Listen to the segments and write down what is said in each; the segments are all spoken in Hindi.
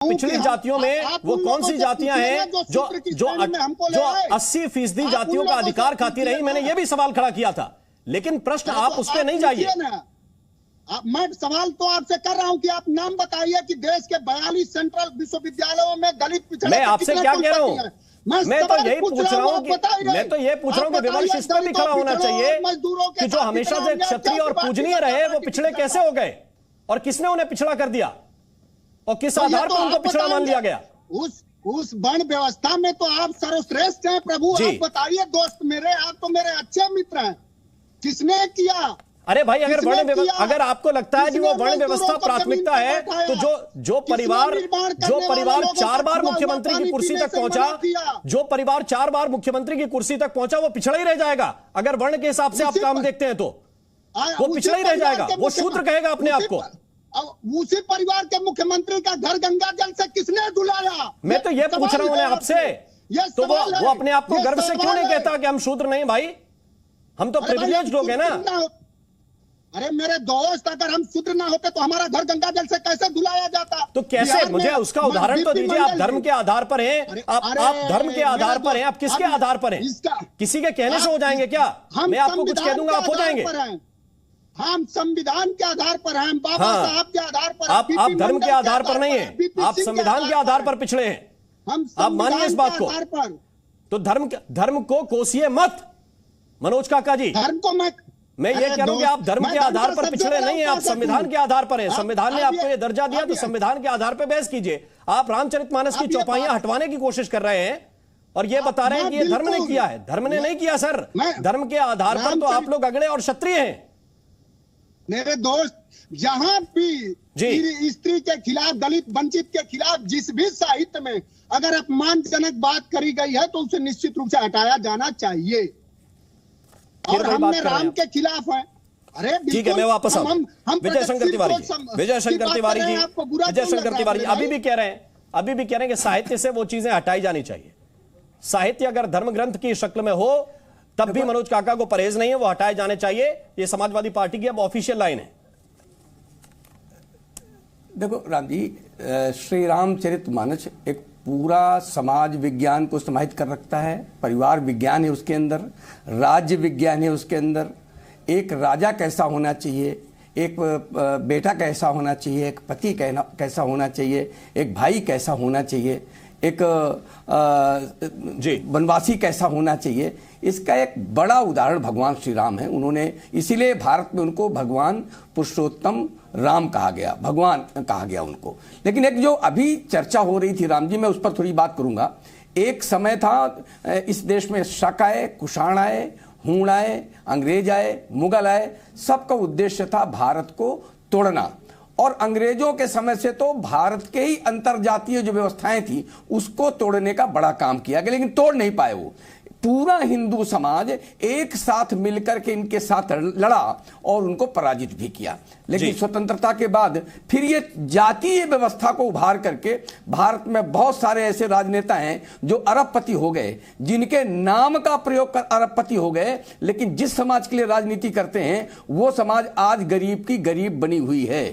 पिछड़ी जातियों में वो कौन सी जातियां हैं जो 80% जातियों का अधिकार खाती रही? मैंने ये भी सवाल खड़ा किया था, लेकिन प्रश्न आप उस पर नहीं जाइए। मैं सवाल तो आपसे कर रहा हूं कि आप नाम बताइए कि देश के 42 सेंट्रल विश्वविद्यालयों में दलित पिछड़े। मैं आपसे क्या कह रहा हूं? मैं तो यही पूछ रहा हूं कि विमर्श इस पर भी खड़ा होना चाहिए कि जो हमेशा से क्षत्रिय और पूजनीय रहे वो पिछड़े कैसे हो गए और किसने उन्हें पिछड़ा कर दिया और किस आधार पर उनको पिछड़ा मान लिया गया? उस वर्ण व्यवस्था में तो आप सर्वश्रेष्ठ हैं प्रभु। आप बताइए दोस्त मेरे, आप तो मेरे अच्छे मित्र हैं। किसने किया? अरे भाई, अगर आपको लगता है कि वो वर्ण व्यवस्था प्राथमिकता है तो जो परिवार 4 बार मुख्यमंत्री की कुर्सी तक पहुंचा, जो परिवार 4 बार मुख्यमंत्री की कुर्सी तक पहुंचा, वो पिछड़ा ही रह जाएगा। अगर वर्ण के हिसाब से आप काम देखते हैं तो वो पिछड़ा ही रह जाएगा, वो शूद्र कहेगा अपने आप को। उसी परिवार के मुख्यमंत्री का घर गंगा जल से किसने धुलाया? मैं तो ये पूछ रहा हूं आपसे, तो वो अपने आप को गर्व से क्यों नहीं कहता कि हम शूद्र नहीं? भाई, हम तो प्रिविलेज्ड लोग हैं ना। अरे मेरे दोस्त, अगर हम शूद्र ना होते तो हमारा घर गंगा जल से कैसे धुलाया जाता? तो कैसे? मुझे उसका उदाहरण तो दीजिए। आप धर्म के आधार पर हैं, आप धर्म के आधार पर हैं, आप किसके आधार पर हैं? किसी के कहने से हो जाएंगे क्या? मैं आपको कुछ कह दूंगा, आप हो जाएंगे। हम संविधान के आधार पर हैं, बाबा साहब के आधार पर। आप धर्म के आधार पर नहीं है, आप संविधान के आधार पर पिछड़े हैं। आप मानिए इस बात को। तो धर्म को कोसिए मत मनोज काका जी। धर्म को मैं ये कह रहा हूं कि आप धर्म के आधार पर पिछड़े नहीं हैं, आप संविधान के आधार पर हैं। संविधान ने आपको ये दर्जा दिया तो संविधान के आधार पर बहस कीजिए। आप रामचरितमानस की चौपाइयां हटवाने की कोशिश कर रहे हैं और ये बता रहे हैं कि ये धर्म ने किया है। धर्म ने नहीं किया सर। धर्म के आधार पर तो आप लोग अगड़े और क्षत्रिय हैं। मेरे दोस्त, जहां भी स्त्री के खिलाफ, दलित वंचित के खिलाफ जिस भी साहित्य में अगर अपमानजनक बात करी गई है तो उसे निश्चित रूप से हटाया जाना चाहिए। और हमने राम के खिलाफ है। अरे ठीक है, मैं वापस आऊं। विजय शंकर तिवारी जी अभी भी कह रहे हैं कि साहित्य से वो चीजें हटाई जानी चाहिए। साहित्य अगर धर्म ग्रंथ की शक्ल में हो तब भी मनोज काका को परहेज नहीं है, वो हटाए जाने चाहिए। ये समाजवादी पार्टी की अब ऑफिशियल लाइन है। देखो राम जी, श्री रामचरितमानस एक पूरा समाज विज्ञान को समाहित कर रखता है। परिवार विज्ञान है उसके अंदर, राज्य विज्ञान है उसके अंदर। एक राजा कैसा होना चाहिए, एक बेटा कैसा होना चाहिए, एक पति कैसा होना चाहिए, एक भाई कैसा होना चाहिए, एक वनवासी कैसा होना चाहिए, इसका एक बड़ा उदाहरण भगवान श्री राम है। उन्होंने, इसीलिए भारत में उनको भगवान पुरुषोत्तम राम कहा गया, भगवान कहा गया उनको। लेकिन एक जो अभी चर्चा हो रही थी राम जी, मैं उस पर थोड़ी बात करूंगा। एक समय था इस देश में शक आए, कुषाण आए, हूण आए, अंग्रेज आए, मुगल आए, सबका उद्देश्य था भारत को तोड़ना। और अंग्रेजों के समय से तो भारत के ही अंतरजातीय जो व्यवस्थाएं थी उसको तोड़ने का बड़ा काम किया गया, लेकिन तोड़ नहीं पाए वो। पूरा हिंदू समाज एक साथ मिलकर के इनके साथ लड़ा और उनको पराजित भी किया। लेकिन स्वतंत्रता के बाद फिर ये जातीय व्यवस्था को उभार करके भारत में बहुत सारे ऐसे राजनेता हैं जो अरबपति हो गए, जिनके नाम का प्रयोग कर अरबपति हो गए, लेकिन जिस समाज के लिए राजनीति करते हैं वो समाज आज गरीब की गरीब बनी हुई है।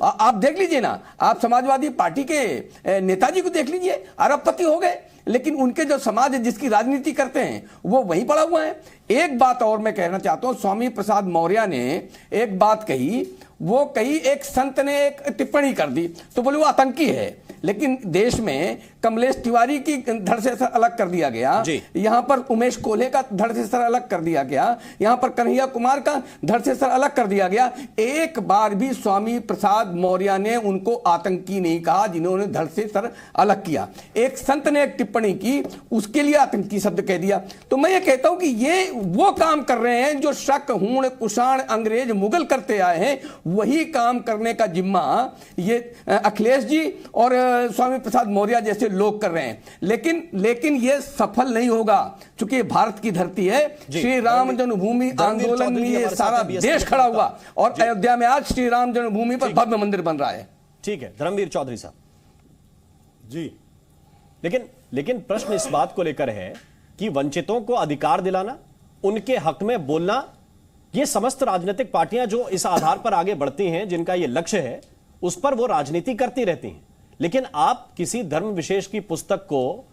आप देख लीजिए ना, आप समाजवादी पार्टी के नेताजी को देख लीजिए, अरबपति हो गए, लेकिन उनके जो समाज है जिसकी राजनीति करते हैं वो वहीं पड़ा हुआ है। एक बात और मैं कहना चाहता हूं, स्वामी प्रसाद मौर्य ने एक बात कही, वो कही, एक संत ने एक टिप्पणी कर दी तो बोले वो आतंकी है। लेकिन देश में कमलेश तिवारी की धड़ से सर अलग कर दिया गया, यहां पर उमेश कोल्हे का धड़ से सर अलग कर दिया गया, यहां पर कन्हैया कुमार का धड़ से सर अलग कर दिया गया। एक बार भी स्वामी प्रसाद मौर्य ने उनको आतंकी नहीं कहा जिन्होंने धड़ से सर अलग किया। एक संत ने एक टिप्पणी की, उसके लिए आतंकी शब्द कह दिया। तो मैं ये कहता हूं कि ये वो काम कर रहे हैं जो शक, हूण, कुषाण, अंग्रेज, मुगल करते आए हैं, वही काम करने का जिम्मा ये अखिलेश जी और स्वामी प्रसाद मौर्य जैसे लोग कर रहे हैं। लेकिन ये सफल नहीं होगा, क्योंकि भारत की धरती है। श्री राम जन्मभूमि आंदोलन में ये सारा देश खड़ा हुआ और अयोध्या में आज श्री राम जन्मभूमि पर भव्य मंदिर बन रहा है। ठीक है, धर्मवीर चौधरी साहब जी। लेकिन प्रश्न इस बात को लेकर है कि वंचितों को अधिकार दिलाना, उनके हक में बोलना, ये समस्त राजनीतिक पार्टियां जो इस आधार पर आगे बढ़ती हैं, जिनका ये लक्ष्य है, उस पर वो राजनीति करती रहती हैं। लेकिन आप किसी धर्म विशेष की पुस्तक को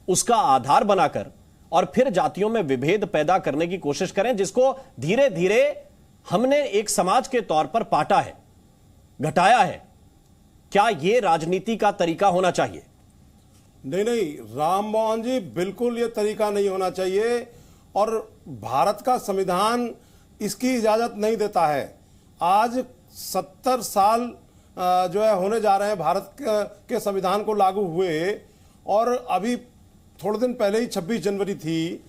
उसका आधार बनाकर और फिर जातियों में विभेद पैदा करने की कोशिश करें, जिसको धीरे धीरे हमने एक समाज के तौर पर पाटा है, घटाया है। क्या यह राजनीति का तरीका होना चाहिए? नहीं, राम मोहन जी, बिल्कुल ये तरीका नहीं होना चाहिए और भारत का संविधान इसकी इजाजत नहीं देता है। आज 70 साल जो है होने जा रहे हैं भारत के संविधान को लागू हुए, और अभी थोड़े दिन पहले ही 26 जनवरी थी।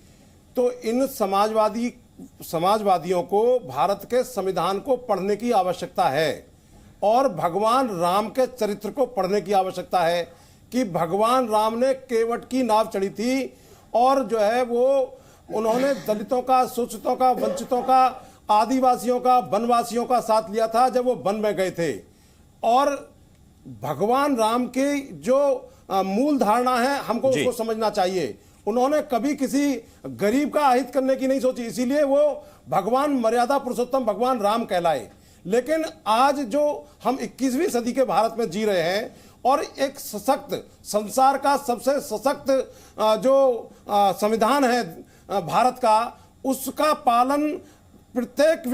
तो इन समाजवादियों को भारत के संविधान को पढ़ने की आवश्यकता है और भगवान राम के चरित्र को पढ़ने की आवश्यकता है कि भगवान राम ने केवट की नाव चढ़ी थी और जो है वो उन्होंने दलितों का, शोषितों का, वंचितों का, आदिवासियों का, वनवासियों का साथ लिया था जब वो वन में गए थे। और भगवान राम की जो मूल धारणा है हमको उसको समझना चाहिए। उन्होंने कभी किसी गरीब का अहित करने की नहीं सोची, इसीलिए वो भगवान मर्यादा पुरुषोत्तम भगवान राम कहलाए। लेकिन आज जो हम 21वीं सदी के भारत में जी रहे हैं और एक सशक्त, संसार का सबसे सशक्त जो संविधान है भारत का, उसका पालन प्रत्येक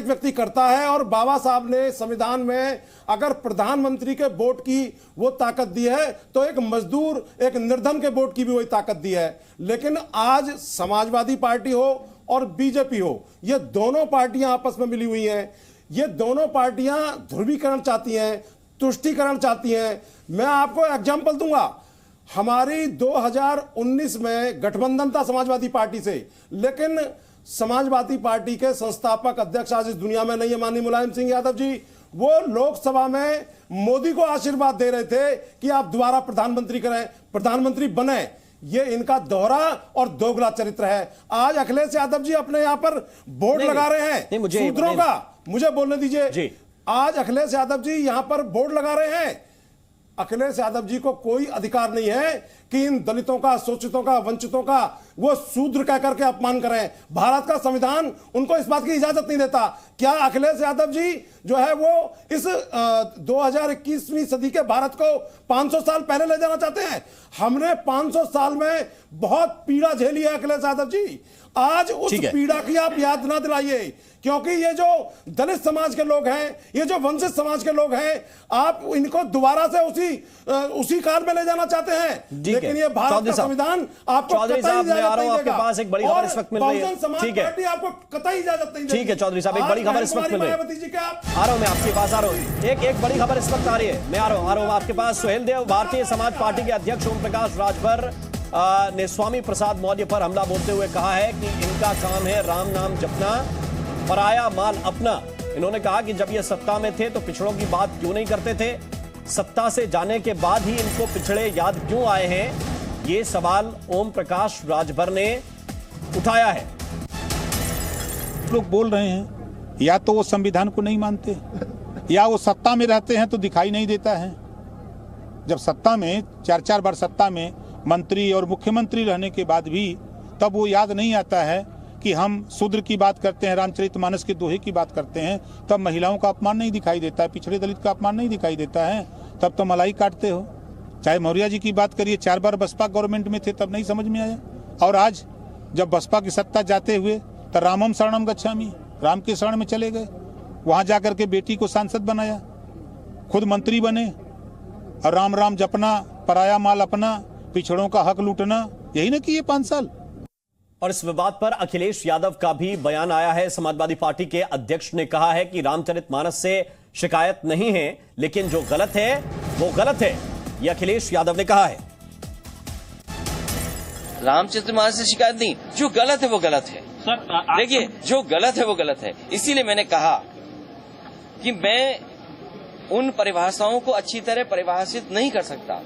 व्यक्ति करता है। और बाबा साहब ने संविधान में अगर प्रधानमंत्री के वोट की वो ताकत दी है तो एक मजदूर, एक निर्धन के वोट की भी वही ताकत दी है। लेकिन आज समाजवादी पार्टी हो और बीजेपी हो, ये दोनों पार्टियां आपस में मिली हुई हैं। ये दोनों पार्टियां ध्रुवीकरण चाहती हैं, तुष्टीकरण चाहती हैं। मैं आपको एग्जाम्पल दूंगा, हमारी 2019 में गठबंधन था समाजवादी पार्टी से, लेकिन समाजवादी पार्टी के संस्थापक अध्यक्ष आज इस दुनिया में नहीं है, माननीय मुलायम सिंह यादव जी, वो लोकसभा में मोदी को आशीर्वाद दे रहे थे कि आप दोबारा प्रधानमंत्री प्रधानमंत्री बने। ये इनका दोहरा और दोगला चरित्र है। आज अखिलेश यादव जी अपने यहां पर बोर्ड लगा रहे हैं शूद्रों का, मुझे बोलने दीजिए। आज अखिलेश यादव जी यहां पर बोर्ड लगा रहे हैं। अखिलेश यादव जी को कोई अधिकार नहीं है कि इन दलितों का, शोषितों का, वंचितों का वो शूद्र कह करके अपमान करें। भारत का संविधान उनको इस बात की इजाजत नहीं देता। क्या अखिलेश यादव जी जो है वो इस 2021वीं सदी के भारत को 500 साल पहले ले जाना चाहते हैं? हमने 500 साल में बहुत पीड़ा झेली है अखिलेश यादव जी। आज उस पीड़ा की आप याद ना दिलाइए, क्योंकि ये जो दलित समाज के लोग हैं, ये जो वंचित समाज के लोग हैं, आप इनको दोबारा से उसी काल में ले जाना चाहते हैं। लेकिन ये भारत का संविधान आपको कतई इजाजत नहीं देगा। पास एक बड़ी खबर इस वक्त मिल रही है, ठीक है, आपको कतई इजाजत नहीं देगी। ठीक है चौधरी साहब, एक बड़ी खबर इस वक्त मिल रही है, आ रहा हूं मैं आपके पास, आ रहा हूं। एक बड़ी खबर इस वक्त आ रही है, मैं आ रहा हूं आपके पास। सुहेल देव, भारतीय समाज पार्टी के अध्यक्ष ओम प्रकाश राजभर ने स्वामी प्रसाद मौर्य पर हमला बोलते हुए कहा है कि इनका काम है राम नाम जपना, पराया माल अपना। इन्होंने कहा कि जब ये सत्ता में थे तो पिछड़ों की बात क्यों नहीं करते थे, सत्ता से जाने के बाद ही इनको पिछड़े याद क्यों आए हैं, ये सवाल ओम प्रकाश राजभर ने उठाया है। लोग बोल रहे हैं या तो वो संविधान को नहीं मानते या वो सत्ता में रहते हैं तो दिखाई नहीं देता है। जब सत्ता में 4-4 बार सत्ता में मंत्री और मुख्यमंत्री रहने के बाद भी तब वो याद नहीं आता है कि हम शूद्र की बात करते हैं, रामचरितमानस के दोहे की बात करते हैं, तब महिलाओं का अपमान नहीं दिखाई देता है, पिछड़े दलित का अपमान नहीं दिखाई देता है, तब तो मलाई काटते हो। चाहे मौर्य जी की बात करिए, 4 बार बसपा गवर्नमेंट में थे तब नहीं समझ में आया, और आज जब बसपा की सत्ता जाते हुए तो रामम शरणम गच्छामि, राम के शरण में चले गए, वहां जाकर के बेटी को सांसद बनाया, खुद मंत्री बने, और राम राम जपना, पराया माल अपना, पिछड़ों का हक लूटना, यही ना किए 5 साल। और इस विवाद पर अखिलेश यादव का भी बयान आया है। समाजवादी पार्टी के अध्यक्ष ने कहा है कि रामचरितमानस से शिकायत नहीं है, लेकिन जो गलत है वो गलत है, यह अखिलेश यादव ने कहा है। रामचरितमानस से शिकायत नहीं, जो गलत है वो गलत है। देखिए, जो गलत है वो गलत है। इसीलिए मैंने कहा कि मैं उन परिभाषाओं को अच्छी तरह परिभाषित नहीं कर सकता।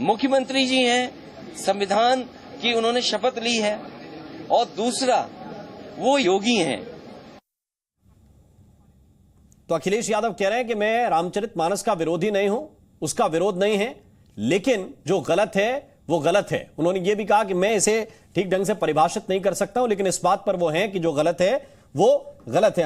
मुख्यमंत्री जी हैं, संविधान की उन्होंने शपथ ली है, और दूसरा वो योगी हैं। तो अखिलेश यादव कह रहे हैं कि मैं रामचरितमानस का विरोधी नहीं हूं, उसका विरोध नहीं है, लेकिन जो गलत है वो गलत है। उन्होंने ये भी कहा कि मैं इसे ठीक ढंग से परिभाषित नहीं कर सकता हूं, लेकिन इस बात पर वो हैं कि जो गलत है वो गलत है।